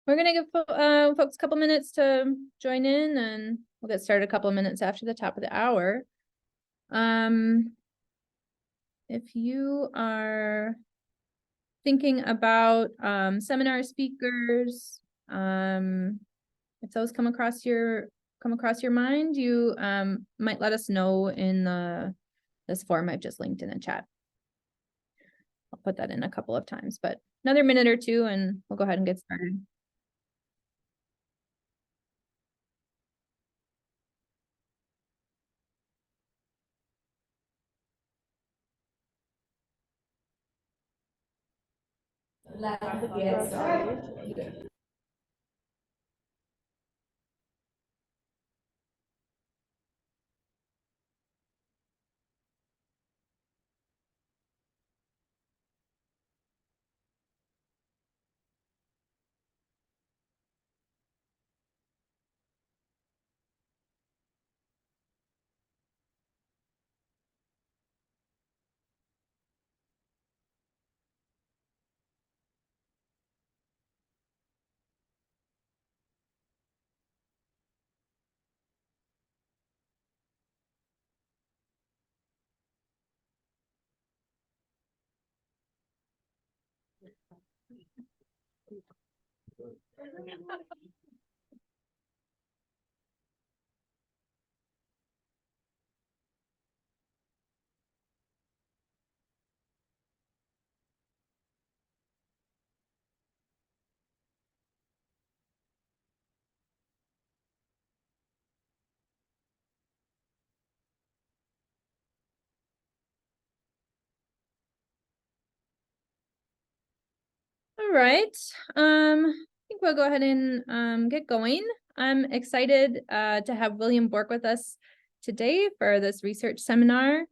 We're going to give folks a couple minutes to join in, and we'll get started a couple of minutes after the top of the hour. If you are thinking about seminar speakers, if those come across your mind, you might let us know in this form I've just linked in the chat. I'll put that in a couple of times, but another minute or two and we'll go ahead and get started. All right. I think we'll go ahead and get going. I'm excited to have William Bork with us today for this research seminar.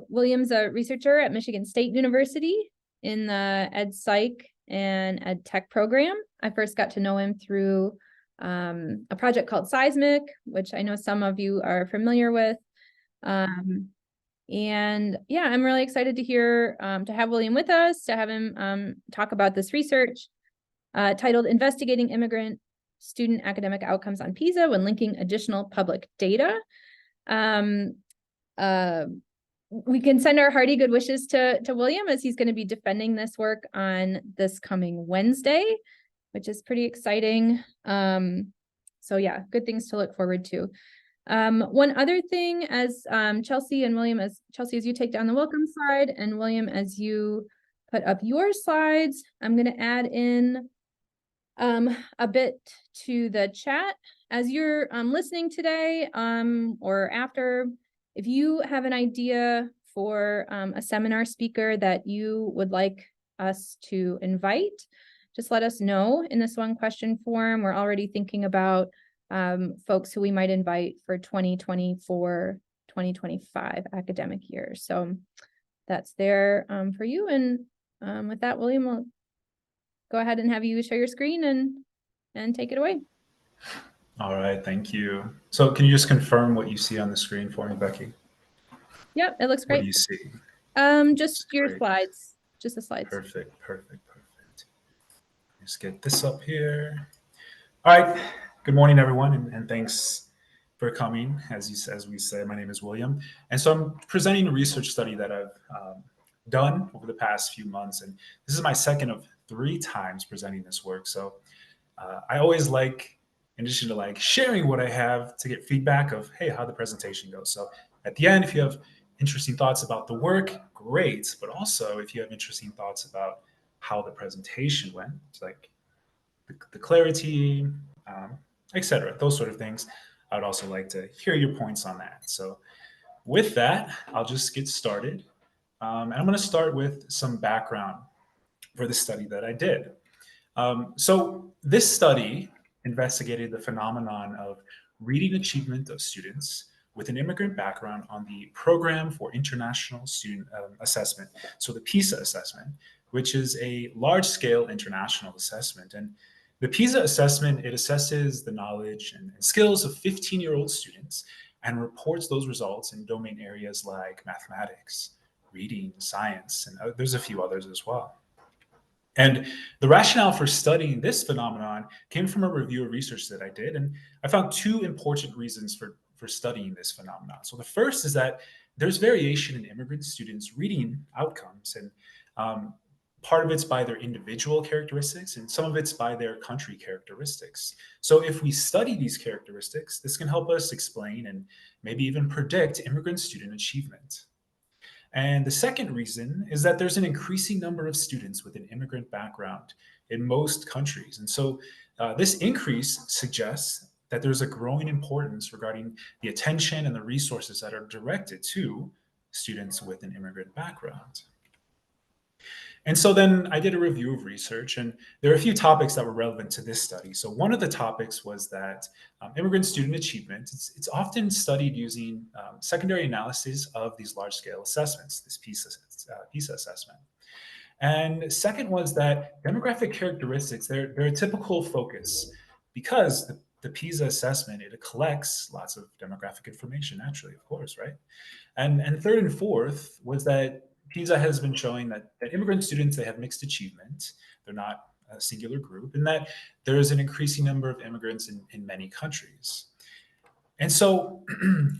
William's a researcher at Michigan State University in the Ed Psych and Ed Tech program. I first got to know him through a project called Seismic, which I know some of you are familiar with. And yeah, I'm really excited to hear, to have William with us, to have him talk about this research titled Investigating Immigrant Student Academic Outcomes on PISA when Linking Additional Public Data. We can send our hearty good wishes to William, as he's going to be defending this work on this coming Wednesday, which is pretty exciting. So yeah, good things to look forward to. One other thing, as Chelsea and William, as you take down the welcome slide, and William, as you put up your slides, I'm going to add in a bit to the chat as you're listening today or after. If you have an idea for a seminar speaker that you would like us to invite, just let us know in this one question form. We're already thinking about folks who we might invite for 2024, 2025 academic year. So that's there for you. And with that, William, we'll go ahead and have you share your screen and take it away. All right, thank you. So can you just confirm what you see on the screen for me, Becky? Yep, it looks great. What do you see? Just your slides, just the slides. Perfect. Just get this up here. All right, good morning, everyone, and thanks for coming. As we said, my name is William, and so I'm presenting a research study that I've done over the past few months, and this is my second of 3 times presenting this work. So I always like, in addition to sharing what I have, to get feedback of, hey, how the presentation goes. So at the end, if you have interesting thoughts about the work, great. But also, if you have interesting thoughts about how the presentation went, it's like the clarity, etc., those sort of things, I would also like to hear your points on that. So with that, I'll just get started. And I'm going to start with some background for the study that I did. So this study investigated the phenomenon of reading achievement of students with an immigrant background on the Program for International Student Assessment, so the PISA assessment, which is a large-scale international assessment. And the PISA assessment, it assesses the knowledge and skills of 15-year-old students and reports those results in domain areas like mathematics, reading, science, and there's a few others as well. And the rationale for studying this phenomenon came from a review of research that I did. And I found two important reasons for studying this phenomenon. So the first is that there's variation in immigrant students' reading outcomes. And part of it's by their individual characteristics, and some of it's by their country characteristics. So if we study these characteristics, this can help us explain and maybe even predict immigrant student achievement. And the second reason is that there's an increasing number of students with an immigrant background in most countries. And so this increase suggests that there's a growing importance regarding the attention and the resources that are directed to students with an immigrant background. And so then I did a review of research, and there are a few topics that were relevant to this study. So one of the topics was that immigrant student achievement, it's often studied using secondary analysis of these large-scale assessments, this PISA assessment. And second was that demographic characteristics, they're a typical focus because the PISA assessment, it collects lots of demographic information, naturally, of course, right? And third and fourth was that PISA has been showing that immigrant students, they have mixed achievement. They're not a singular group, and that there is an increasing number of immigrants in many countries. And so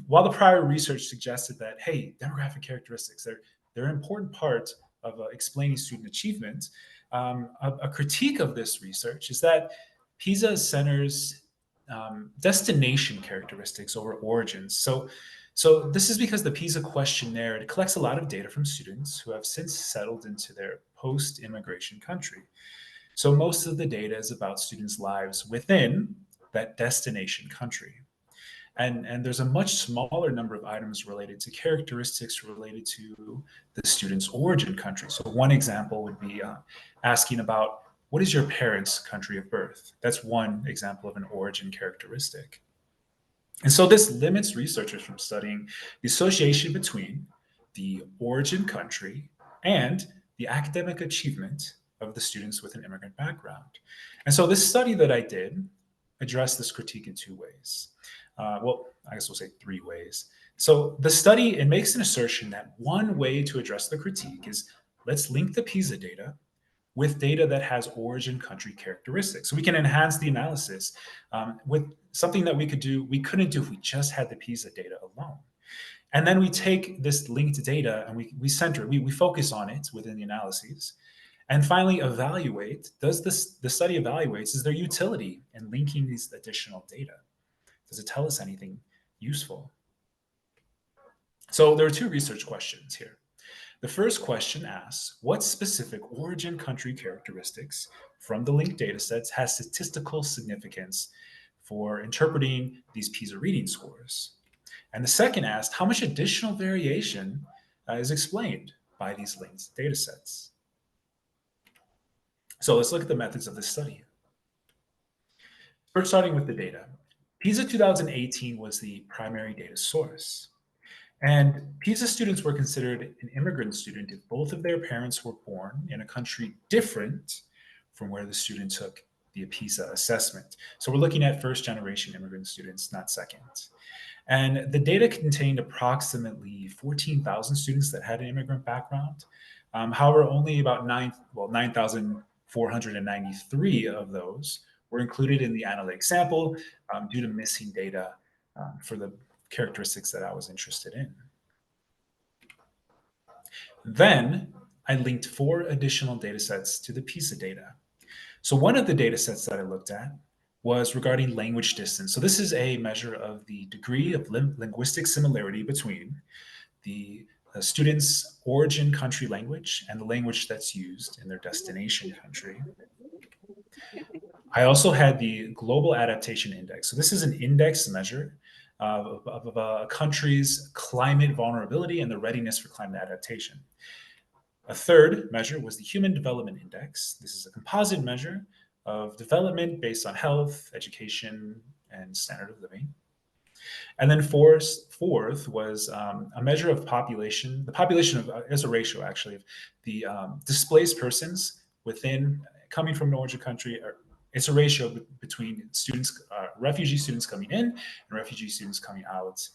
while the prior research suggested that, hey, demographic characteristics, they're an important part of explaining student achievement, a critique of this research is that PISA centers destination characteristics over origins. So this is because the PISA questionnaire, it collects a lot of data from students who have since settled into their post-immigration country. So most of the data is about students' lives within that destination country. And there's a much smaller number of items related to characteristics related to the student's origin country. So one example would be asking about, what is your parents' country of birth? That's one example of an origin characteristic. And so this limits researchers from studying the association between the origin country and the academic achievement of the students with an immigrant background. And so this study that I did addressed this critique in two ways. Well, I guess we'll say three ways. So the study, it makes an assertion that one way to address the critique is, let's link the PISA data with data that has origin country characteristics. So we can enhance the analysis with something that we couldn't do if we just had the PISA data alone. And then we take this linked data and we center it, we focus on it within the analyses. And finally, evaluate, the study evaluates, is there utility in linking these additional data? Does it tell us anything useful? So there are two research questions here. The first question asks, what specific origin country characteristics from the linked datasets has statistical significance for interpreting these PISA reading scores? And the second asked, how much additional variation is explained by these linked datasets? So let's look at the methods of this study. First, starting with the data. PISA 2018 was the primary data source. And PISA students were considered an immigrant student if both of their parents were born in a country different from where the student took the PISA assessment. So we're looking at first-generation immigrant students, not second. And the data contained approximately 14,000 students that had an immigrant background. However, only about 9,493 of those were included in the analytic sample due to missing data for the characteristics that I was interested in. Then I linked 4 additional data sets to the PISA data. So one of the data sets that I looked at was regarding language distance. So this is a measure of the degree of linguistic similarity between the student's origin country language and the language that's used in their destination country. I also had the Global Adaptation Index. So this is an index measure of a country's climate vulnerability and the readiness for climate adaptation. A third measure was the Human Development Index. This is a composite measure of development based on health, education, and standard of living. And then fourth was a measure of population. The population is a ratio, actually, of the displaced persons coming from an origin country. It's a ratio between students, refugee students coming in and refugee students coming out.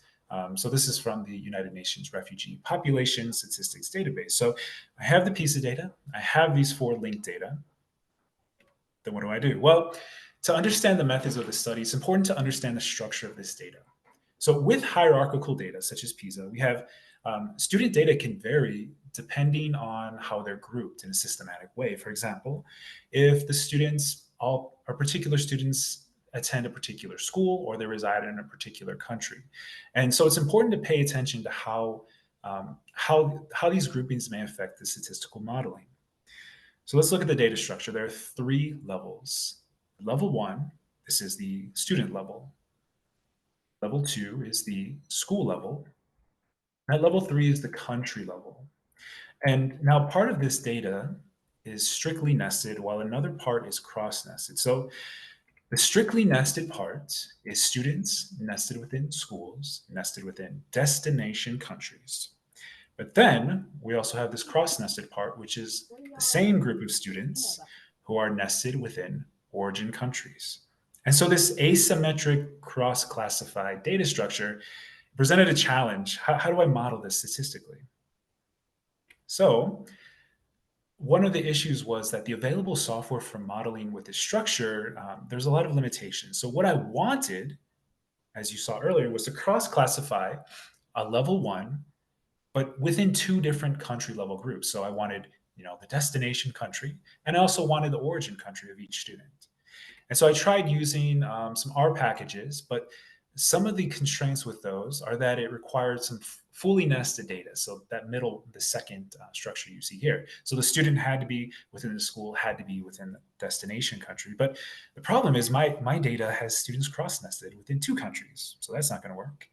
So this is from the United Nations Refugee Population Statistics Database. So I have the PISA data. I have these 4 linked data. Then what do I do? Well, to understand the methods of the study, it's important to understand the structure of this data. So with hierarchical data, such as PISA, we have student data can vary depending on how they're grouped in a systematic way. For example, if the students, all our particular students attend a particular school or they reside in a particular country. And so it's important to pay attention to how these groupings may affect the statistical modeling. So let's look at the data structure. There are three levels. Level one, this is the student level. Level two is the school level. And level three is the country level. And now part of this data is strictly nested while another part is cross-nested. So the strictly nested part is students nested within schools, nested within destination countries. But then we also have this cross-nested part, which is the same group of students who are nested within origin countries. And so this asymmetric cross-classified data structure presented a challenge. How do I model this statistically? So one of the issues was that the available software for modeling with this structure, there's a lot of limitations. So what I wanted, as you saw earlier, was to cross-classify a level one, but within two different country level groups. So I wanted, the destination country, and I also wanted the origin country of each student. And so I tried using some R packages, but some of the constraints with those are that it required some fully nested data. So that middle, the second structure you see here. So the student had to be within the school, had to be within the destination country. But the problem is my data has students cross-nested within two countries. So that's not going to work.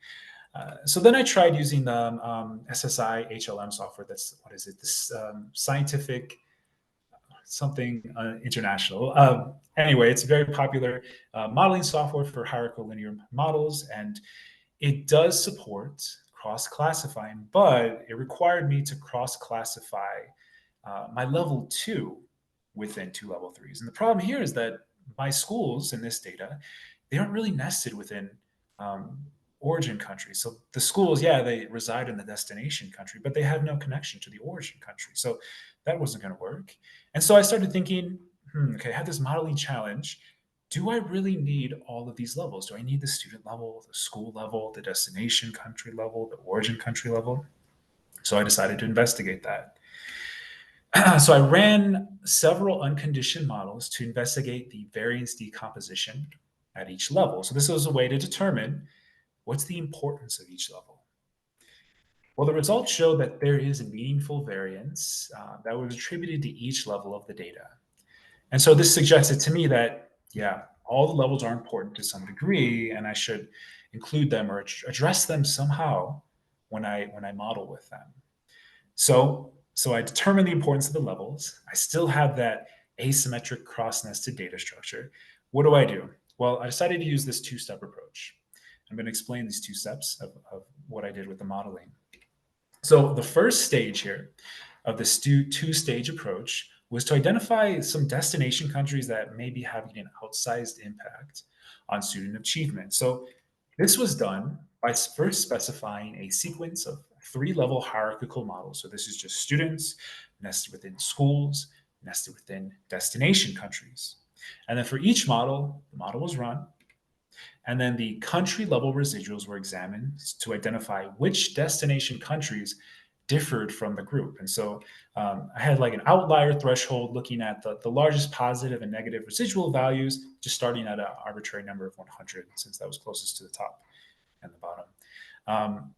So then I tried using the SSI HLM software. That's, what is it? This scientific something international. Anyway, it's a very popular modeling software for hierarchical linear models, and it does support cross-classifying, but it required me to cross-classify my level two within two level threes. And the problem here is that my schools in this data, they aren't really nested within origin country. So the schools, yeah, they reside in the destination country, but they have no connection to the origin country. So that wasn't going to work. And so I started thinking, okay, I have this modeling challenge. Do I really need all of these levels? Do I need the student level, the school level, the destination country level, the origin country level? So I decided to investigate that. So I ran several unconditioned models to investigate the variance decomposition at each level. So this was a way to determine what's the importance of each level. Well, the results show that there is a meaningful variance that was attributed to each level of the data. And so this suggested to me that, yeah, all the levels are important to some degree, and I should include them or address them somehow when I model with them. So I determined the importance of the levels. I still have that asymmetric cross-nested data structure. What do I do? Well, I decided to use this two-step approach. I'm going to explain these two steps of what I did with the modeling. So the first stage here of this two-stage approach was to identify some destination countries that may be having an outsized impact on student achievement. So this was done by first specifying a sequence of three-level hierarchical models. So this is just students nested within schools, nested within destination countries. And then for each model, the model was run, and then the country level residuals were examined to identify which destination countries differed from the group. And so I had like an outlier threshold looking at the largest positive and negative residual values, just starting at an arbitrary number of 100, since that was closest to the top and the bottom.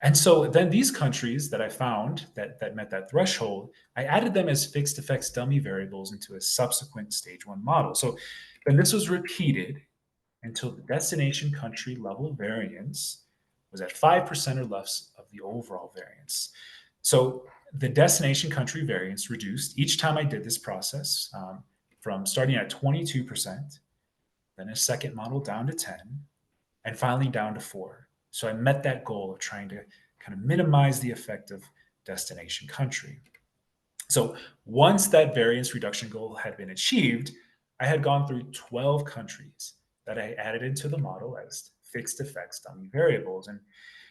And so then these countries that I found that met that threshold, I added them as fixed effects dummy variables into a subsequent stage one model. So then this was repeated until the destination country level variance was at 5% or less of the overall variance. So the destination country variance reduced each time I did this process from starting at 22%, then a second model down to 10, and finally down to 4. So I met that goal of trying to kind of minimize the effect of destination country. So once that variance reduction goal had been achieved, I had gone through 12 countries that I added into the model as fixed effects dummy variables. And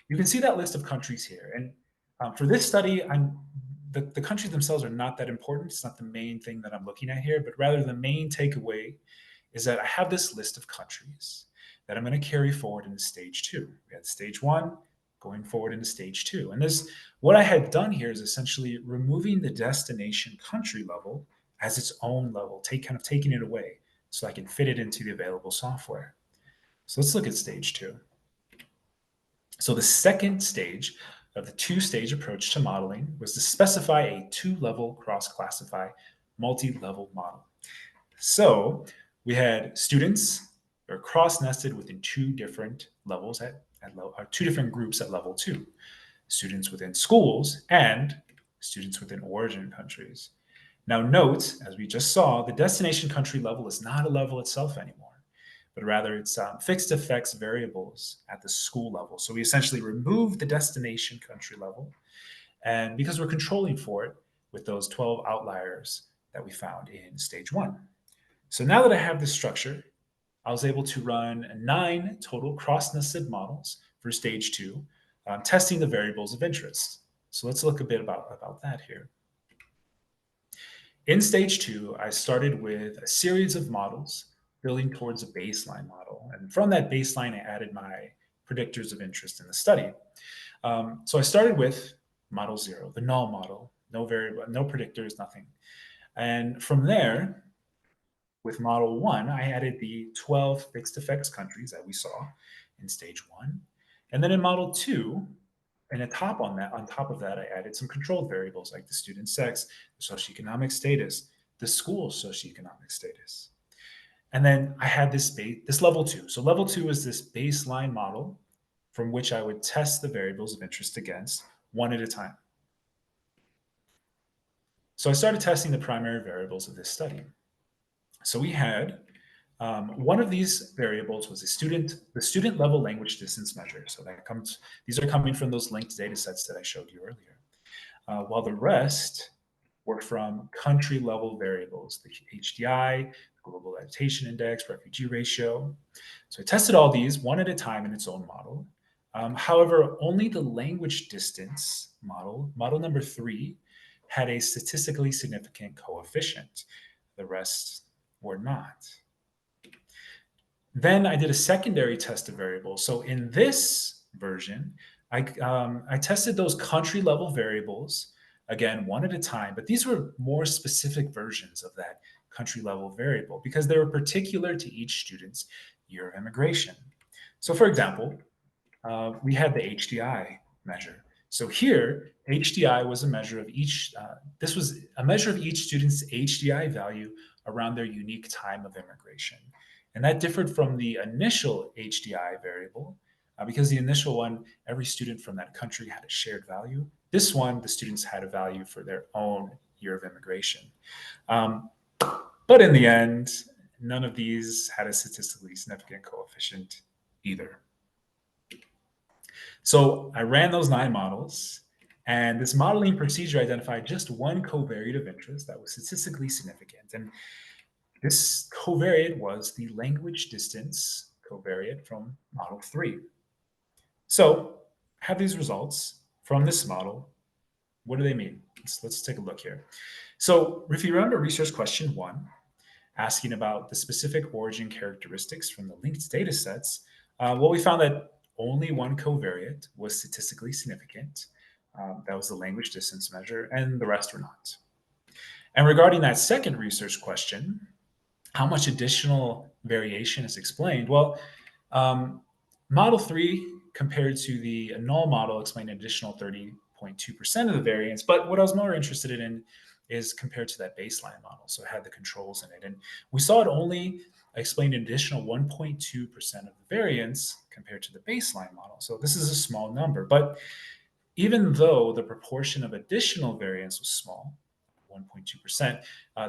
you can see that list of countries here. And for this study, I'm the countries themselves are not that important. It's not the main thing that I'm looking at here, but rather the main takeaway is that I have this list of countries that I'm going to carry forward into stage two. We had stage one going forward into stage two. And this, what I had done here is essentially removing the destination country level as its own level, kind of taking it away so I can fit it into the available software. So let's look at stage two. So the second stage of the two-stage approach to modeling was to specify a two-level cross-classify multi-level model. So we had students that are cross-nested within two different levels two different groups at level two, students within schools and students within origin countries. Now note, as we just saw, the destination country level is not a level itself anymore, but rather it's fixed effects variables at the school level. So we essentially remove the destination country level, and because we're controlling for it with those 12 outliers that we found in stage one. So now that I have this structure, I was able to run 9 total cross-nested models for stage two, testing the variables of interest. So let's look a bit about that here. In stage two, I started with a series of models building towards a baseline model. And from that baseline, I added my predictors of interest in the study. So I started with model 0, the null model, no variable, no predictors, nothing. And from there, with model 1, I added the 12 fixed effects countries that we saw in stage 1. And then in model 2, and on top of that, I added some controlled variables like the student's sex, the socioeconomic status, the school's socioeconomic status. And then I had this level 2. So level 2 is this baseline model from which I would test the variables of interest against one at a time. So I started testing the primary variables of this study. So we had one of these variables was the student level language distance measure. So these are coming from those linked data sets that I showed you earlier. While the rest were from country level variables, the HDI, Global Adaptation Index, refugee ratio. So I tested all these one at a time in its own model. However, only the language distance model number 3, had a statistically significant coefficient. The rest were not. Then I did a secondary test of variables. So in this version, I tested those country level variables, again, one at a time, but these were more specific versions of that country level variable because they were particular to each student's year of immigration. So for example, we had the HDI measure. So here, HDI was a measure of this was a measure of each student's HDI value around their unique time of immigration. And that differed from the initial HDI variable because the initial one, every student from that country had a shared value. This one, the students had a value for their own year of immigration. But in the end, none of these had a statistically significant coefficient either. So I ran those 9 models, and this modeling procedure identified just one covariate of interest that was statistically significant. And this covariate was the language distance covariate from model 3. So I have these results from this model. What do they mean? Let's take a look here. So if you remember research question 1, asking about the specific origin characteristics from the linked data sets, well, we found that only one covariate was statistically significant. That was the language distance measure, and the rest were not. And regarding that second research question, how much additional variation is explained? Well, model 3 compared to the null model explained an additional 30.2% of the variance, but what I was more interested in is compared to that baseline model. So it had the controls in it. And we saw it only explained an additional 1.2% of the variance compared to the baseline model. So this is a small number, but even though the proportion of additional variance was small, 1.2%,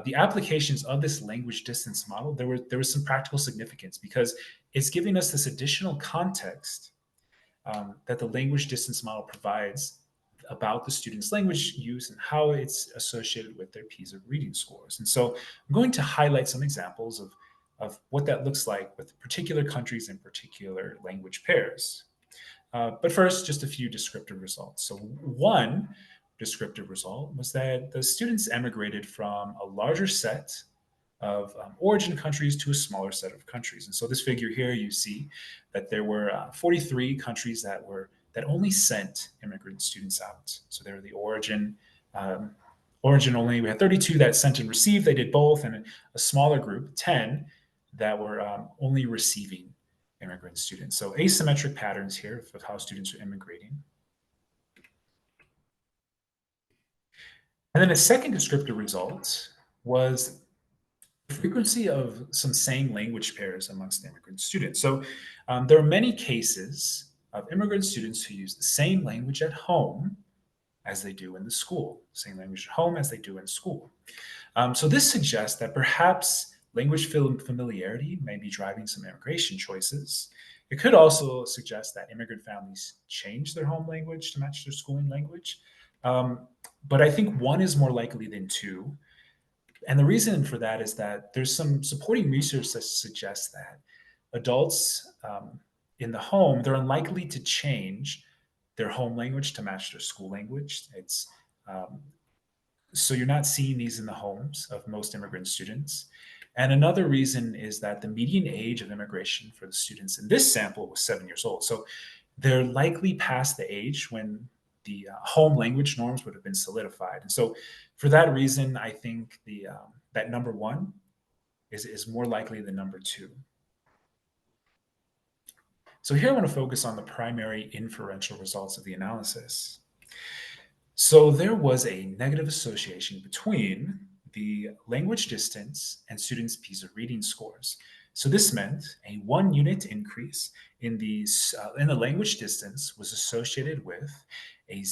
the applications of this language distance model, there was some practical significance because it's giving us this additional context that the language distance model provides about the student's language use and how it's associated with their PISA reading scores. And so I'm going to highlight some examples of what that looks like with particular countries and particular language pairs. But first, just a few descriptive results. So 1 descriptive result was that the students emigrated from a larger set of origin countries to a smaller set of countries. And so this figure here, you see that there were 43 countries that only sent immigrant students out. So they were the um, origin only. We had 32 that sent and received. They did both, and a smaller group, 10, that were only receiving immigrant students. So asymmetric patterns here of how students are immigrating. And then a second descriptive result was the frequency of some same language pairs amongst immigrant students. So there are many cases of immigrant students who use the same language at home as they do in the school, same language at home as they do in school. So this suggests that perhaps language familiarity may be driving some immigration choices. It could also suggest that immigrant families change their home language to match their schooling language. But I think one is more likely than two. And the reason for that is that there's some supporting research that suggests that adults in the home, they're unlikely to change their home language to match their school language. So you're not seeing these in the homes of most immigrant students. And another reason is that the median age of immigration for the students in this sample was 7 years old. So they're likely past the age when the home language norms would have been solidified. And so for that reason, I think that number one is more likely than number two. So here I want to focus on the primary inferential results of the analysis. So there was a negative association between the language distance and students' PISA reading scores. So this meant a 1 unit increase in the language distance was associated with a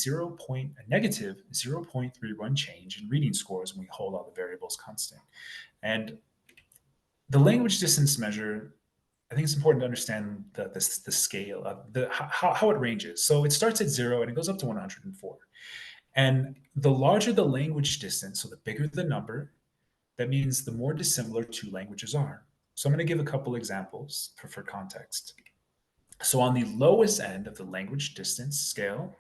negative 0.31 change in reading scores when we hold all the variables constant. And the language distance measure, I think it's important to understand the scale of how it ranges. So it starts at 0 and it goes up to 104. And the larger the language distance, so the bigger the number, that means the more dissimilar two languages are. So I'm going to give a couple examples for context. So on the lowest end of the language distance scale,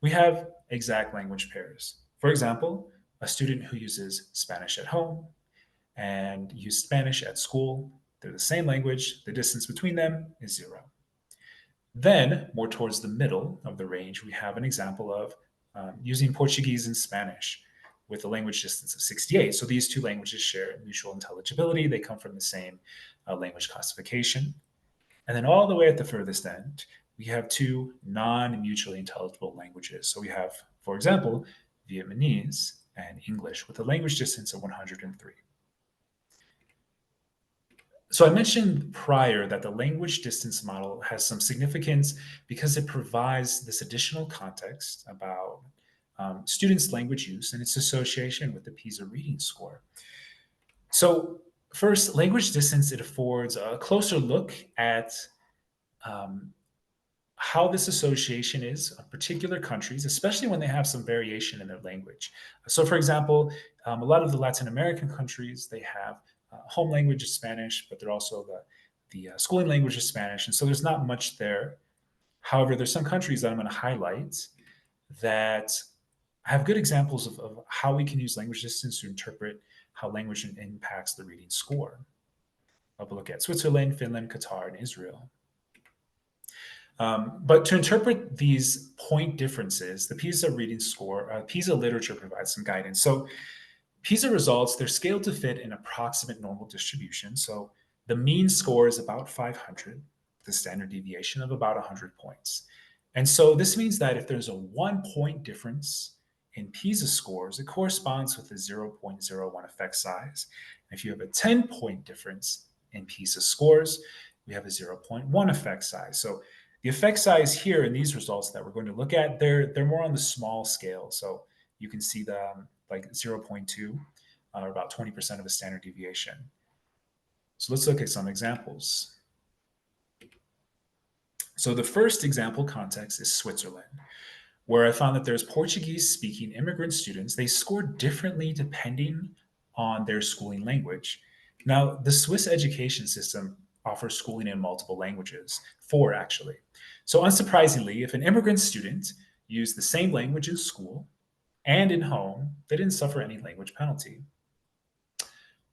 we have exact language pairs. For example, a student who uses Spanish at home and uses Spanish at school, they're the same language, the distance between them is 0. Then, more towards the middle of the range, we have an example of using Portuguese and Spanish with a language distance of 68. So these two languages share mutual intelligibility. They come from the same language classification. And then all the way at the furthest end, we have two non-mutually intelligible languages. So we have, for example, Vietnamese and English with a language distance of 103. So I mentioned prior that the language distance model has some significance because it provides this additional context about students' language use and its association with the PISA reading score. So first, language distance, it affords a closer look at how this association is of particular countries, especially when they have some variation in their language. So for example, a lot of the Latin American countries, they have home language is Spanish, but they're also the schooling language is Spanish. And so there's not much there. However, there's some countries that I'm going to highlight that have good examples of how we can use language distance to interpret how language impacts the reading score. I'll look at Switzerland, Finland, Qatar, and Israel. But to interpret these point differences, the PISA reading score, PISA literature provides some guidance. So PISA results, they're scaled to fit an approximate normal distribution. So the mean score is about 500, the standard deviation of about 100 points. And so this means that if there's a 1-point difference in PISA scores, it corresponds with a 0.01 effect size. And if you have a 10-point difference in PISA scores, we have a 0.1 effect size. So the effect size here in these results that we're going to look at, they're more on the small scale. So you can see the like 0.2 or about 20% of a standard deviation. So let's look at some examples. So the first example context is Switzerland, where I found that there's Portuguese-speaking immigrant students. They score differently depending on their schooling language. Now, the Swiss education system offers schooling in multiple languages, 4 actually. So unsurprisingly, if an immigrant student used the same language in school, and in home, they didn't suffer any language penalty.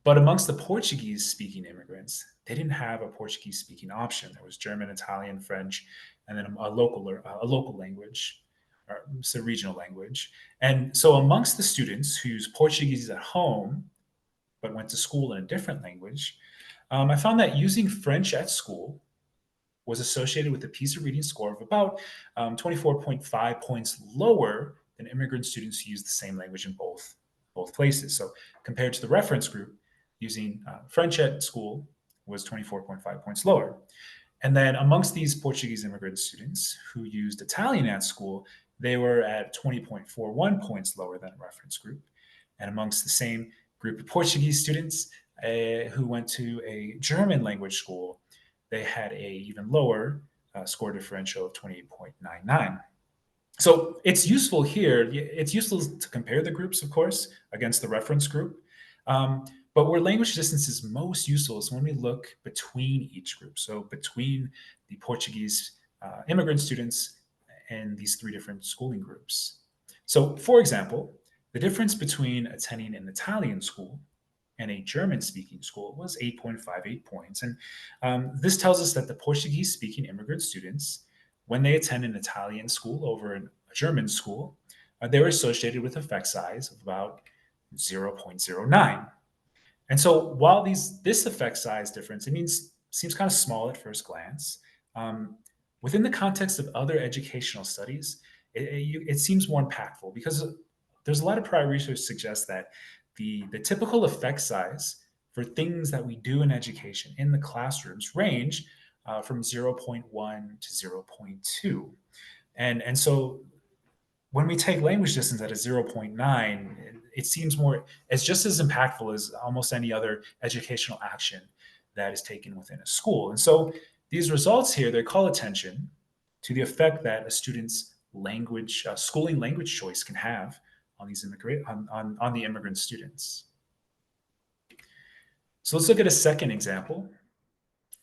But amongst the Portuguese speaking immigrants, they didn't have a Portuguese speaking option. There was German, Italian, French, and then a local language, or it's a regional language. And so amongst the students who used Portuguese at home but went to school in a different language, I found that using French at school was associated with a PISA reading score of about 24.5 points lower than immigrant students who use the same language in both places. So compared to the reference group, using French at school was 24.5 points lower. And then amongst these Portuguese immigrant students who used Italian at school, they were at 20.41 points lower than a reference group. And amongst the same group of Portuguese students who went to a German language school, they had a even lower score differential of 28.99. So it's useful here. It's useful to compare the groups, of course, against the reference group. But where language distance is most useful is when we look between each group. So between the Portuguese immigrant students and these three different schooling groups. So, for example, the difference between attending an Italian school and a German speaking school was 8.58 points. And this tells us that the Portuguese speaking immigrant students, when they attend an Italian school over a German school, they were associated with effect size of about 0.09. And so while this effect size difference, seems kind of small at first glance, um, within the context of other educational studies, it seems more impactful because there's a lot of prior research suggests that the typical effect size for things that we do in education in the classrooms range from zero point 0.1 to 0.2. And so when we take language distance at a zero point 0.9, it seems more, it's just as impactful as almost any other educational action that is taken within a school. And so these results here, they call attention to the effect that a student's language, schooling language choice can have on these on the immigrant students. So let's look at a second example.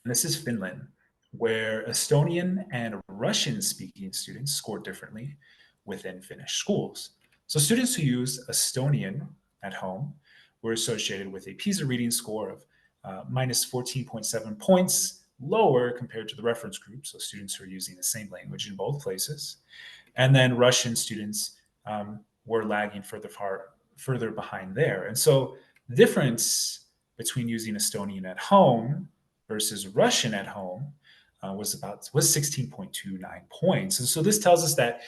And this is Finland, where Estonian and Russian speaking students scored differently within Finnish schools. So students who use Estonian at home were associated with a PISA reading score of minus 14.7 points lower compared to the reference group, so students who are using the same language in both places. And then Russian students were lagging further behind there. And so the difference between using Estonian at home versus Russian at home was 16.29 points. And so this tells us that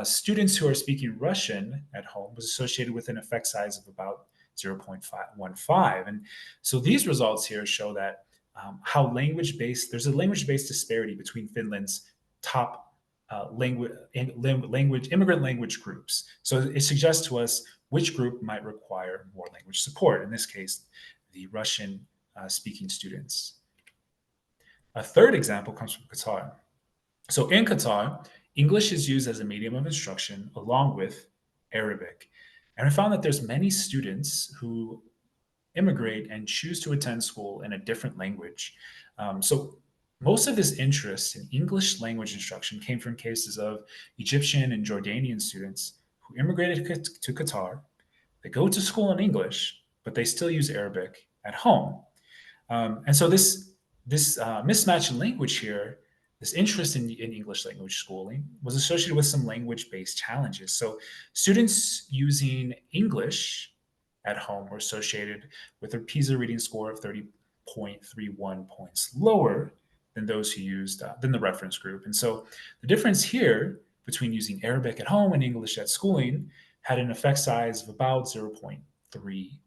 students who are speaking Russian at home was associated with an effect size of about 0.15. And so these results here show that how there's a language-based disparity between Finland's top immigrant language groups. So it suggests to us which group might require more language support. In this case, the Russian speaking students. A third example comes from Qatar. So in Qatar, English is used as a medium of instruction along with Arabic. And we found that there's many students who immigrate and choose to attend school in a different language. So most of this interest in English language instruction came from cases of Egyptian and Jordanian students who immigrated to Qatar. They go to school in English, but they still use Arabic at home. And so this mismatch in language here, this interest in English language schooling was associated with some language-based challenges. So students using English at home were associated with a PISA reading score of 30.31 points lower than those who used than the reference group. And so the difference here between using Arabic at home and English at schooling had an effect size of about 0.3.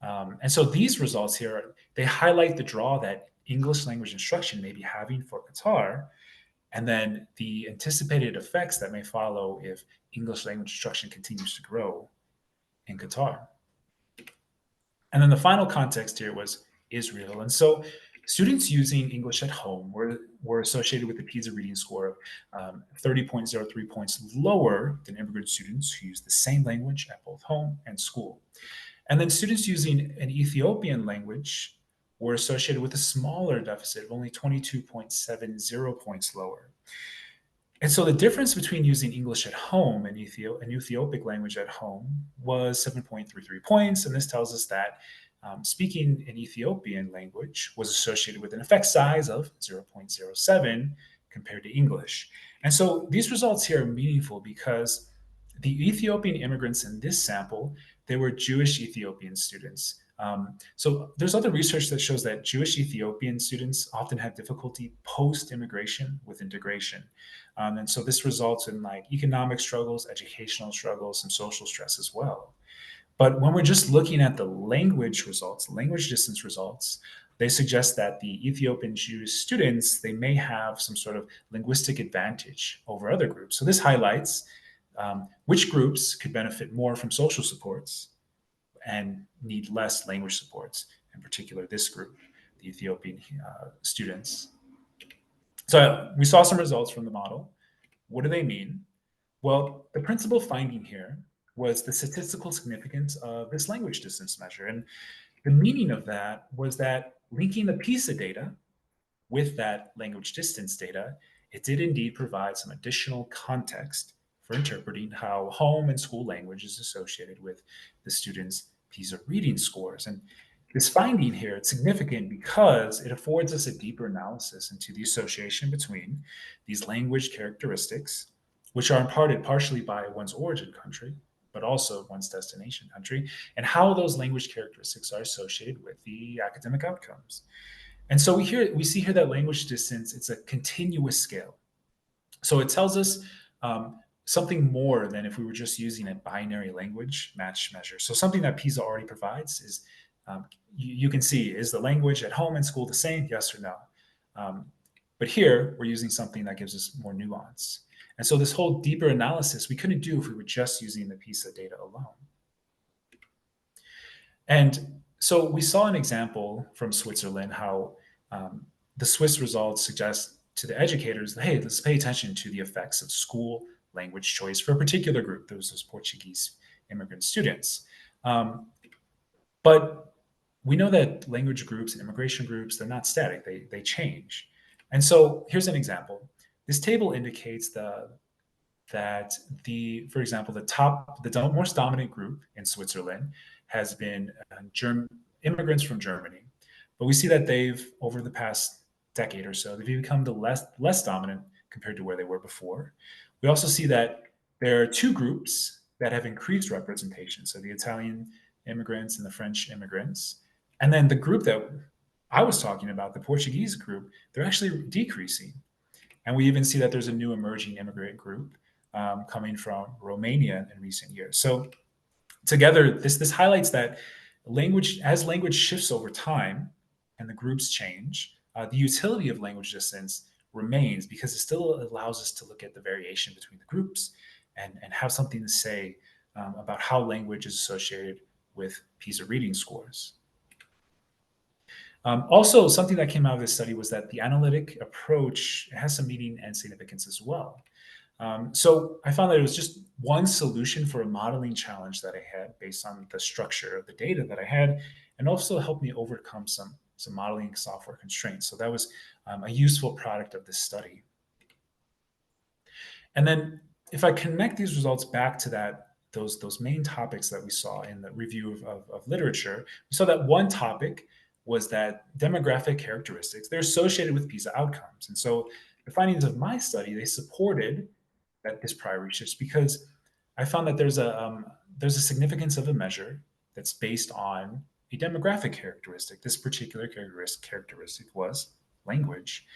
And so these results here, they highlight the draw that English language instruction may be having for Qatar, and then the anticipated effects that may follow if English language instruction continues to grow in Qatar. And then the final context here was Israel. And so students using English at home were associated with a PISA reading score of 30.03 points lower than immigrant students who use the same language at both home and school. And then students using an Ethiopian language were associated with a smaller deficit of only 22.70 points lower. And so the difference between using English at home and an Ethiopic language at home was 7.33 points. And this tells us that speaking an Ethiopian language was associated with an effect size of 0.07 compared to English. And so these results here are meaningful because the Ethiopian immigrants in this sample, they were Jewish Ethiopian students. So there's other research that shows that Jewish Ethiopian students often have difficulty post-immigration with integration. And so this results in like economic struggles, educational struggles, and social stress as well. But when we're just looking at the language results, language distance results, they suggest that the Ethiopian Jewish students, they may have some sort of linguistic advantage over other groups. So this highlights which groups could benefit more from social supports and need less language supports, in particular this group, the Ethiopian students. So we saw some results from the model. What do they mean? Well, the principal finding here was the statistical significance of this language distance measure. And the meaning of that was that linking the PISA data with that language distance data, it did indeed provide some additional context for interpreting how home and school language is associated with the students' PISA reading scores. And this finding here, it's significant because it affords us a deeper analysis into the association between these language characteristics, which are imparted partially by one's origin country, but also one's destination country, and how those language characteristics are associated with the academic outcomes. And so we see here that language distance, it's a continuous scale. So it tells us something more than if we were just using a binary language match measure. So something that PISA already provides is you can see, is the language at home and school the same? Yes or no? But here we're using something that gives us more nuance. And so this whole deeper analysis we couldn't do if we were just using the PISA data alone. And so we saw an example from Switzerland how the Swiss results suggest to the educators that, hey, let's pay attention to the effects of school language choice for a particular group, those Portuguese immigrant students. But we know that language groups and immigration groups, they're not static, they change. And so here's an example. This table indicates that for example, the most dominant group in Switzerland has been immigrants from Germany. But we see that they've, over the past decade or so, they've become the less dominant compared to where they were before. We also see that there are two groups that have increased representation. So the Italian immigrants and the French immigrants. And then the group that I was talking about, the Portuguese group, they're actually decreasing. And we even see that there's a new emerging immigrant group coming from Romania in recent years. So together, this highlights that as language shifts over time and the groups change, the utility of language distance remains because it still allows us to look at the variation between the groups and have something to say about how language is associated with PISA reading scores. Also, something that came out of this study was that the analytic approach has some meaning and significance as well. So I found that it was just one solution for a modeling challenge that I had based on the structure of the data that I had, and also helped me overcome some modeling software constraints. So that was a useful product of this study. And then if I connect these results back to those main topics that we saw in the review of literature, we saw that one topic was that demographic characteristics, they're associated with PISA outcomes. And so the findings of my study, they supported this prior research because I found that there's a significance of a measure that's based on a demographic characteristic. This particular characteristic was language.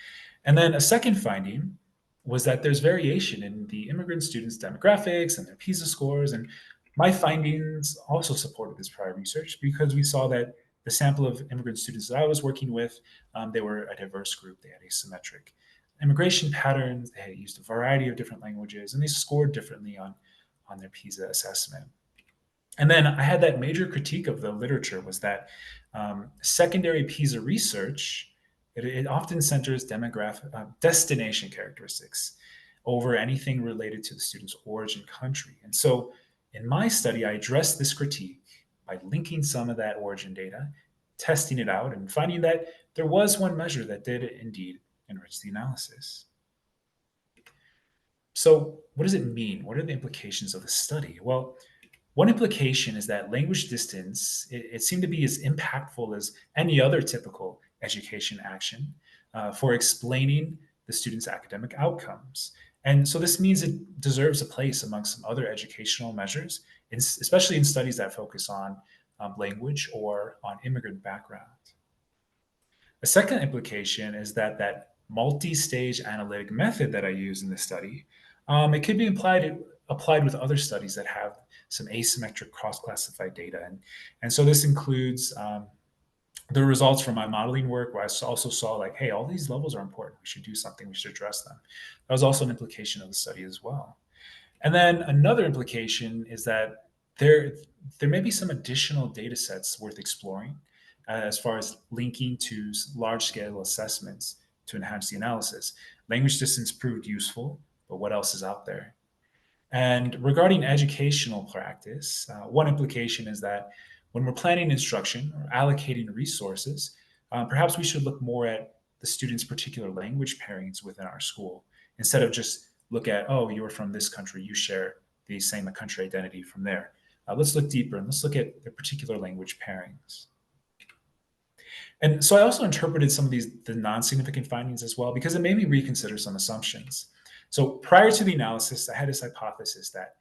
And then a second finding was that there's variation in the immigrant students' demographics and their PISA scores. And my findings also supported this prior research because we saw that the sample of immigrant students that I was working with, they were a diverse group. They had asymmetric immigration patterns. They had used a variety of different languages, and they scored differently on their PISA assessment. And then I had that major critique of the literature was that secondary PISA research, it often centers destination characteristics over anything related to the student's origin country. And so in my study, I addressed this critique by linking some of that origin data, testing it out, and finding that there was one measure that did indeed enrich the analysis. So what does it mean? What are the implications of the study? Well, one implication is that language distance, it seemed to be as impactful as any other typical education action for explaining the student's academic outcomes. And so this means it deserves a place among some other educational measures, especially in studies that focus on language or on immigrant background. A second implication is that multi-stage analytic method that I use in this study, it could be applied with other studies that have some asymmetric cross-classified data. And so this includes the results from my modeling work where I also saw like, hey, all these levels are important. We should do something. We should address them. That was also an implication of the study as well. And then another implication is that there, there may be some additional data sets worth exploring as far as linking to large scale assessments to enhance the analysis. Language distance proved useful, but what else is out there? And regarding educational practice, one implication is that when we're planning instruction or allocating resources, perhaps we should look more at the student's particular language pairings within our school instead of just look at, oh, you're from this country, you share the same country identity from there. Let's look deeper and let's look at the particular language pairings. And so I also interpreted some of the non-significant findings as well because it made me reconsider some assumptions. So prior to the analysis, I had this hypothesis that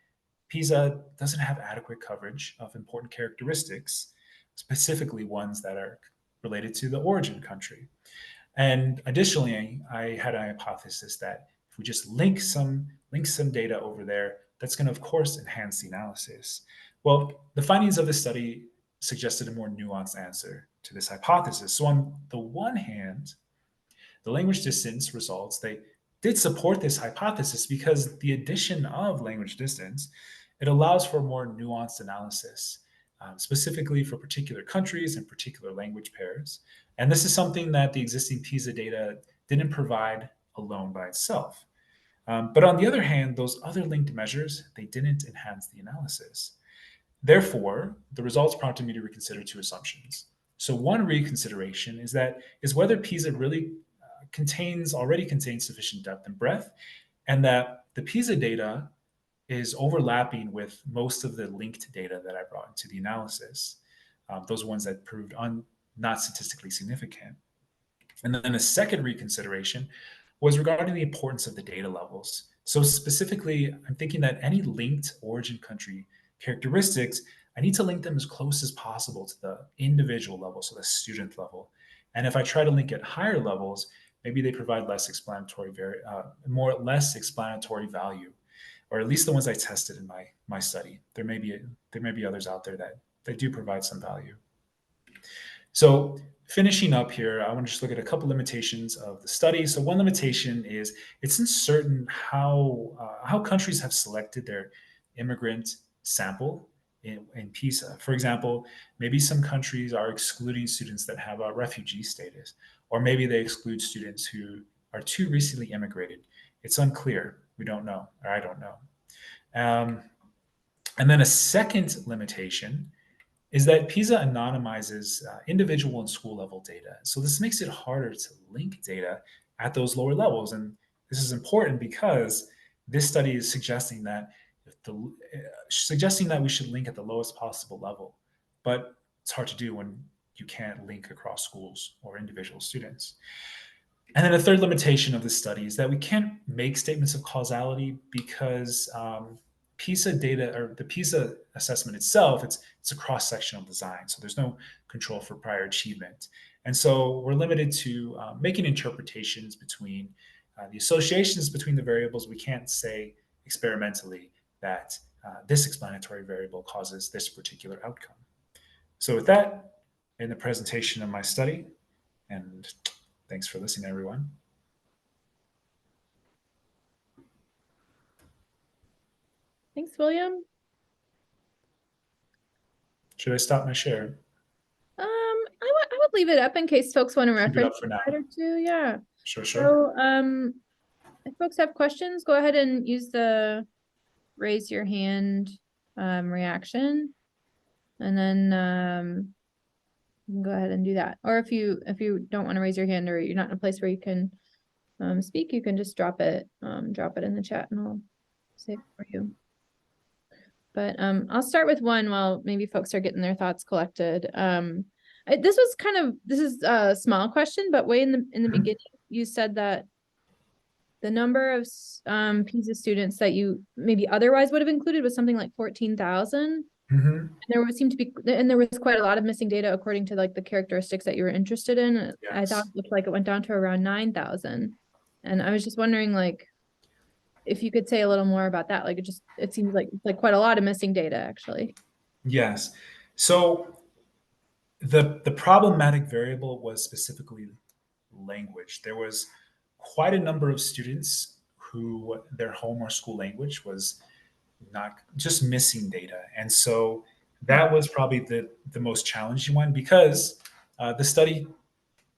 PISA doesn't have adequate coverage of important characteristics, specifically ones that are related to the origin country. And additionally, I had a hypothesis that if we just link some data over there, that's going to, of course, enhance the analysis. Well, the findings of the study suggested a more nuanced answer to this hypothesis. So on the one hand, the language distance results, they did support this hypothesis because the addition of language distance, it allows for more nuanced analysis, specifically for particular countries and particular language pairs. And this is something that the existing PISA data didn't provide alone by itself. But on the other hand, those other linked measures, they didn't enhance the analysis. Therefore, the results prompted me to reconsider two assumptions. So one reconsideration is whether PISA really already contains sufficient depth and breadth, and that the PISA data is overlapping with most of the linked data that I brought into the analysis. Those ones that proved not statistically significant. And then a second reconsideration was regarding the importance of the data levels. So specifically, I'm thinking that any linked origin country characteristics, I need to link them as close as possible to the individual level, so the student level. And if I try to link at higher levels, maybe they provide less explanatory value, or at least the ones I tested in my study. There may be others out there that do provide some value. So finishing up here, I want to just look at a couple limitations of the study. So one limitation is it's uncertain how countries have selected their immigrant sample in PISA. For example, maybe some countries are excluding students that have a refugee status, or maybe they exclude students who are too recently immigrated. It's unclear. We don't know, or I don't know. And then a second limitation is that PISA anonymizes individual and school level data. So this makes it harder to link data at those lower levels. And this is important because this study is suggesting that we should link at the lowest possible level. But it's hard to do when you can't link across schools or individual students. And then a third limitation of this study is that we can't make statements of causality because PISA data, or the PISA assessment itself, it's a cross-sectional design. So there's no control for prior achievement. And so we're limited to making interpretations between the associations between the variables. We can't say experimentally that this explanatory variable causes this particular outcome. So with that, in the presentation of my study, and thanks for listening, everyone. Thanks, William. Should I stop my share? I would leave it up in case folks want to Keep it up reference for now. a slide or two. Yeah. Sure. So, if folks have questions, go ahead and use the raise your hand reaction, and then you can go ahead and do that. Or if you don't want to raise your hand, or you're not in a place where you can speak, you can just drop it in the chat and I'll say it for you. But I'll start with one while maybe folks are getting their thoughts collected. This is a small question, but way in the beginning, you said that the number of PISA students that you maybe otherwise would have included was something like 14,000. Mhm. There was quite a lot of missing data according to like the characteristics that you were interested in. I thought Yes. it looked like it went down to around 9,000. And I was just wondering, like, if you could say a little more about that. Like, it seems like it's like quite a lot of missing data, actually. Yes. So the problematic variable was specifically language. There was quite a number of students who their home or school language was not just missing data. And so that was probably the most challenging one because the study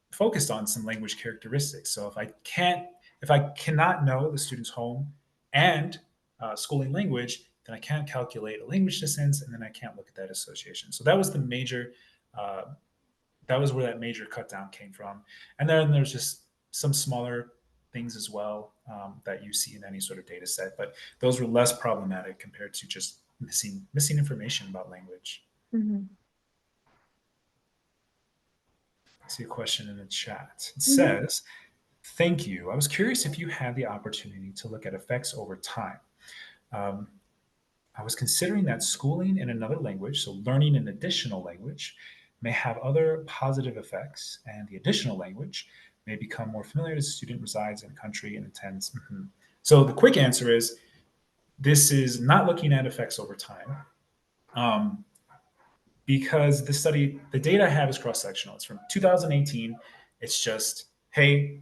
focused on some language characteristics. So if I cannot know the student's home and schooling language, then I can't calculate a language distance, and then I can't look at that association. So that was the major, that was where that major cut down came from. And then there's just some smaller things as well that you see in any sort of data set, but those were less problematic compared to just missing information about language. Mhm. I see a question in the chat. It Mhm. says, thank you. I was curious if you had the opportunity to look at effects over time. Um, I was considering that schooling in another language, so learning an additional language, may have other positive effects, and the additional language may become more familiar as a student resides in a country and attends. Mhm. So the quick answer is this is not looking at effects over time. Because the data I have is cross sectional. It's from 2018. It's just, hey,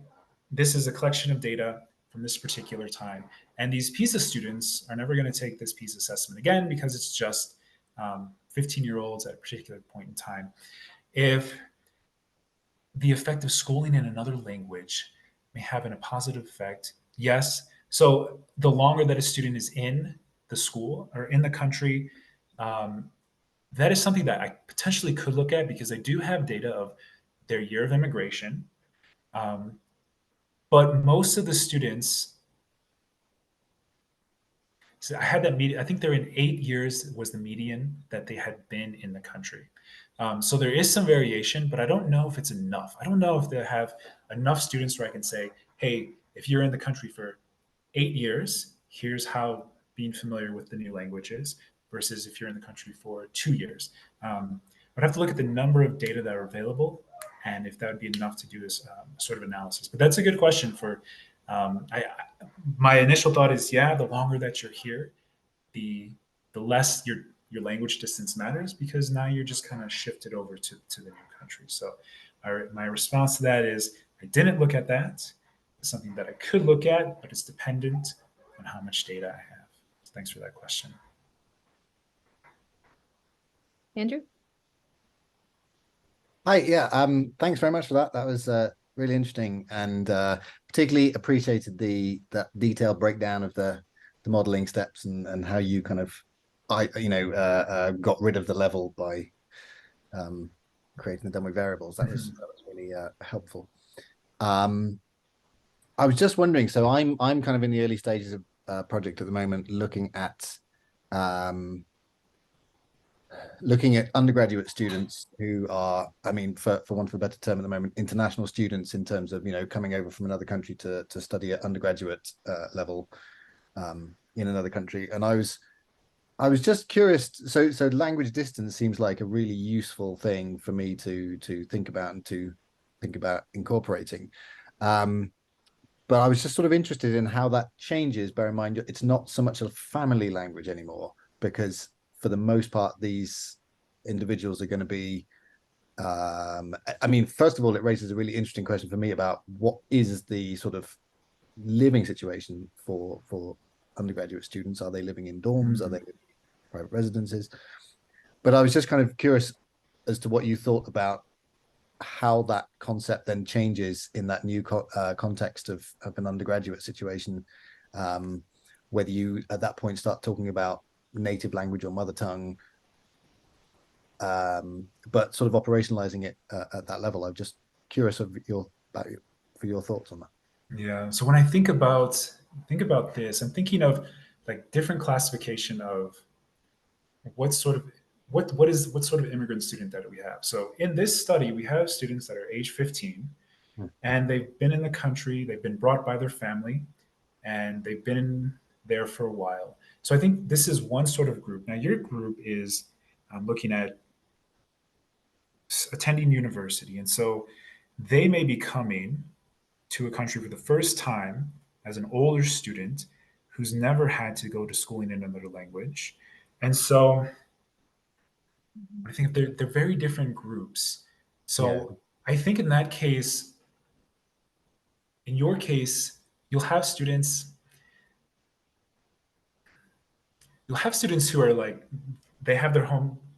this is a collection of data from this particular time. And these PISA students are never going to take this PISA assessment again because it's just 15-year-olds at a particular point in time. If the effect of schooling in another language may have a positive effect, yes. So the longer that a student is in the school or in the country, um, that is something that I potentially could look at because I do have data of their year of immigration. Um, but most of the students, so I had that median, I think they're in 8 years was the median that they had been in the country. So there is some variation, but I don't know if it's enough. I don't know if they have enough students where I can say, hey, if you're in the country for 8 years, here's how being familiar with the new language is, versus if you're in the country for 2 years. I'd have to look at the number of data that are available and if that would be enough to do this sort of analysis. But that's a good question for, my initial thought is, yeah, the longer that you're here, the less your language distance matters because now you're just kind of shifted over to the new country. So my response to that is I didn't look at that. It's something that I could look at, but it's dependent on how much data I have. So thanks for that question. Andrew? Hi, yeah, thanks very much for that. That was really interesting, and particularly appreciated that detailed breakdown of the modeling steps and how you kind of got rid of the level by creating the dummy variables. That was really helpful. I was just wondering, so I'm kind of in the early stages of project at the moment, looking at undergraduate students who are, I mean, for want of a better term at the moment, international students in terms of, coming over from another country to study at undergraduate level in another country. And I was just curious. So language distance seems like a really useful thing for me to think about and to think about incorporating. But I was just sort of interested in how that changes. Bear in mind, it's not so much a family language anymore, because for the most part, these individuals are going to be, I mean, first of all, it raises a really interesting question for me about what is the sort of living situation for undergraduate students. Are they living in dorms? Are they living in private residences? But I was just kind of curious as to what you thought about how that concept then changes in that new context of an undergraduate situation, whether you at that point start talking about native language or mother tongue, but sort of operationalizing it at that level. I'm just curious for your thoughts on that. Yeah. So when I think about this, I'm thinking of like different classification of what sort of what sort of immigrant student that we have. So in this study, we have students that are age 15 Hmm. and they've been in the country, they've been brought by their family, and they've been there for a while. So I think this is one sort of group. Now your group is looking at attending university, and so they may be coming to a country for the first time as an older student who's never had to go to schooling in another language. And so I think they're very different groups. Yeah, So I think in that case, in your case, you'll have students you'll have students who are like they have their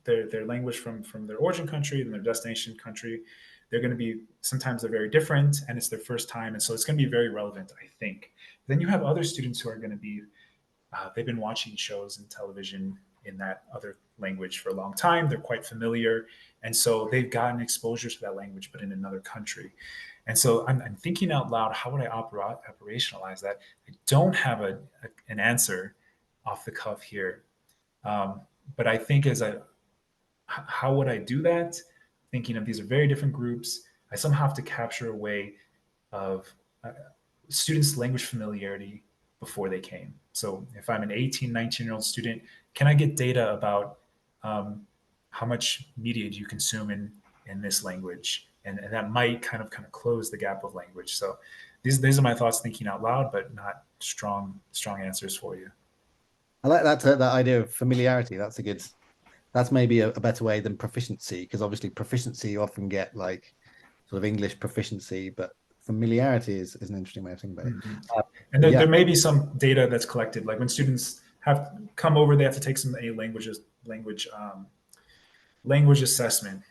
their language from their origin country and their destination country. They're going to be sometimes they're very different and it's their first time, and so it's going to be very relevant, I think. Then you have other students who are going to be they've been watching shows and television in that other language for a long time. They're quite familiar, and so they've gotten exposure to that language, but in another country. And so I'm thinking out loud, how would I operationalize that? I don't have an answer off the cuff here. Um, but I think how would I do that? Thinking of these are very different groups. I somehow have to capture a way of students' language familiarity before they came. So if I'm an 18, 19-year-old student, can I get data about how much media do you consume in this language? And that might kind of close the gap of language. So these are my thoughts thinking out loud, but not strong answers for you. I like that idea of familiarity. That's a good. That's maybe a better way than proficiency, because obviously proficiency you often get like sort of English proficiency, but familiarity is an interesting way of thinking about it. Mhm. And But there yeah, may be some data that's collected, like when students have come over, they have to take some language assessment.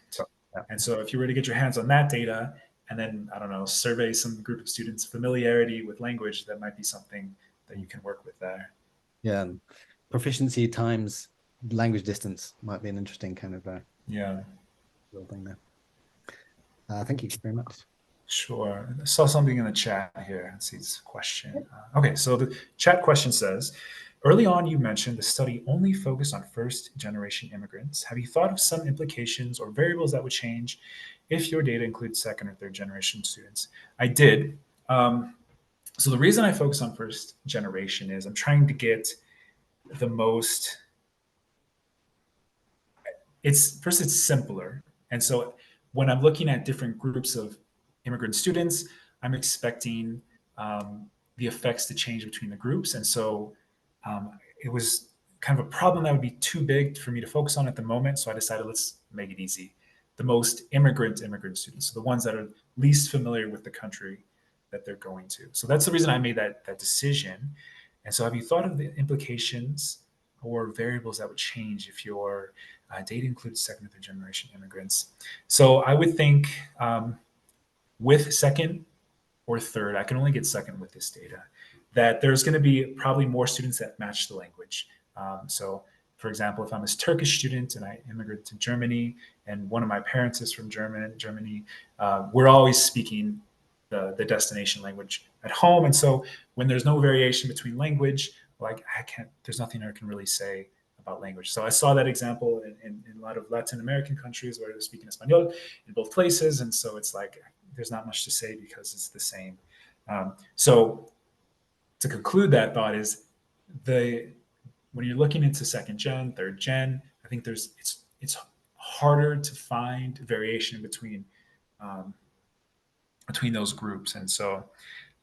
yeah, And so if you were to get your hands on that data and then, I don't know, survey some group of students' familiarity with language, that might be something that you can work with there. yeah. And proficiency times language distance might be an interesting kind of Yeah, little thing there. Thank you very much. sure. I saw something in the chat here. Let's see this question. Okay, so the chat question says, early on you mentioned the study only focused on first generation immigrants. Have you thought of some implications or variables that would change if your data includes second or third generation students? I did. So the reason I focus on first generation is I'm trying to get the most it's simpler. And so when I'm looking at different groups of immigrant students, I'm expecting the effects to change between the groups. And so it was kind of a problem that would be too big for me to focus on at the moment. So I decided let's make it easy. The most immigrant students, so the ones that are least familiar with the country that they're going to. So that's the reason I made that decision. And so have you thought of the implications or variables that would change if your data includes second or third generation immigrants? So I would think with second or third, I can only get second with this data, that there's going to be probably more students that match the language. So, for example, if I'm a Turkish student and I immigrate to Germany, and one of my parents is from Germany, we're always speaking the destination language at home, and so when there's no variation between language, like there's nothing I can really say about language. So I saw that example in a lot of Latin American countries where they're speaking Espanol in both places, and so it's like there's not much to say because it's the same. So to conclude that thought is the when you're looking into second gen, third gen, I think it's harder to find variation um, between those groups, and so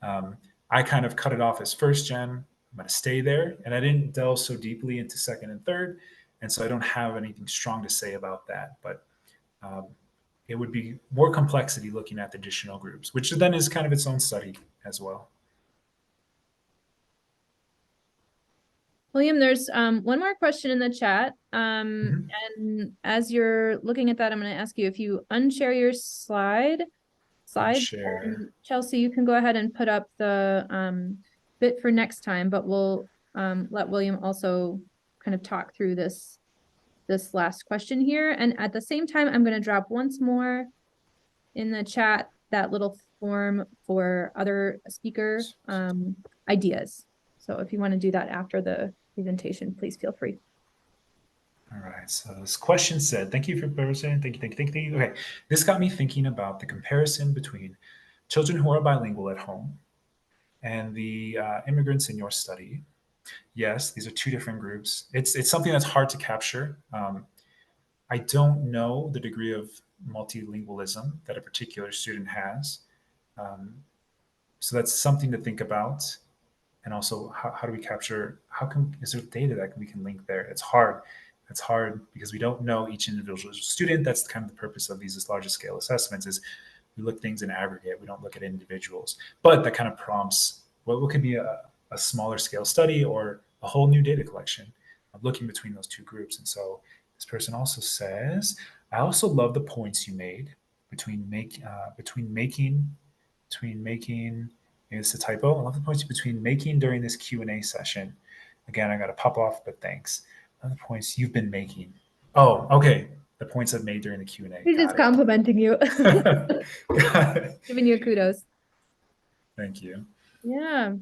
I kind of cut it off as first gen. I'm going to stay there, and I didn't delve so deeply into second and third, and so I don't have anything strong to say about that. But um, it would be more complexity looking at the additional groups, which then is kind of its own study as well. William, there's one more question in the chat. Mhm. And as you're looking at that, I'm going to ask you if you unshare your slides, Share. and Chelsea, you can go ahead and put up the bit for next time, but we'll let William also kind of talk through this last question here. And at the same time, I'm going to drop once more in the chat that little form for other speaker ideas. So if you want to do that after the presentation, please feel free. All right, so this question said, thank you for person. Thank you. Okay, this got me thinking about the comparison between children who are bilingual at home and the immigrants in your study. Yes, these are two different groups. It's something that's hard to capture. I don't know the degree of multilingualism that a particular student has. So that's something to think about. And also, how do we capture, is there data that we can link there? It's hard. It's hard because we don't know each individual student. That's kind of the purpose of these larger scale assessments is we look things in aggregate. We don't look at individuals. But that kind of prompts what could be a smaller scale study or a whole new data collection of looking between those two groups. And so this person also says, I also love the points you made between making, it's a typo. I love the points between making during this Q&A session. Again, I got to pop off, but thanks. I love the points you've been making. Oh, okay. The points I've made during the Q&A. He's just complimenting you. Got it. Giving you kudos. Thank you. Yeah.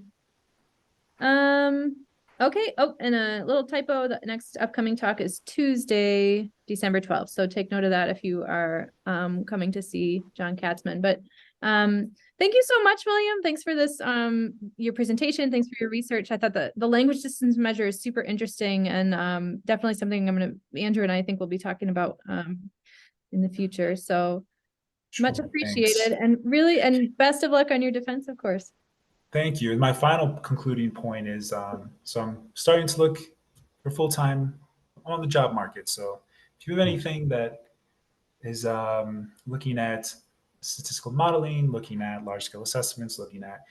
Okay. Oh, and a little typo. The next upcoming talk is Tuesday, December 12th. So take note of that if you are coming to see John Katzman. But thank you so much, William. Thanks for this your presentation. Thanks for your research. I thought the language distance measure is super interesting and definitely something Andrew and I think we'll be talking about in the future. So much appreciated. Thanks. And best of luck on your defense, of course. Thank you. And my final concluding point is, so I'm starting to look for full-time on the job market. So if you have anything that is looking at statistical modeling, looking at large-scale assessments, looking at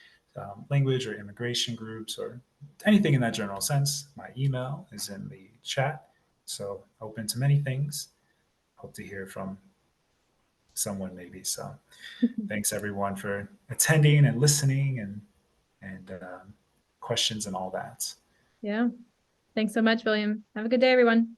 language or immigration groups or anything in that general sense, my email is in the chat. So open to many things. Hope to hear from someone maybe. So thanks everyone for attending and listening and questions and all that. Yeah. Thanks so much, William. Have a good day, everyone.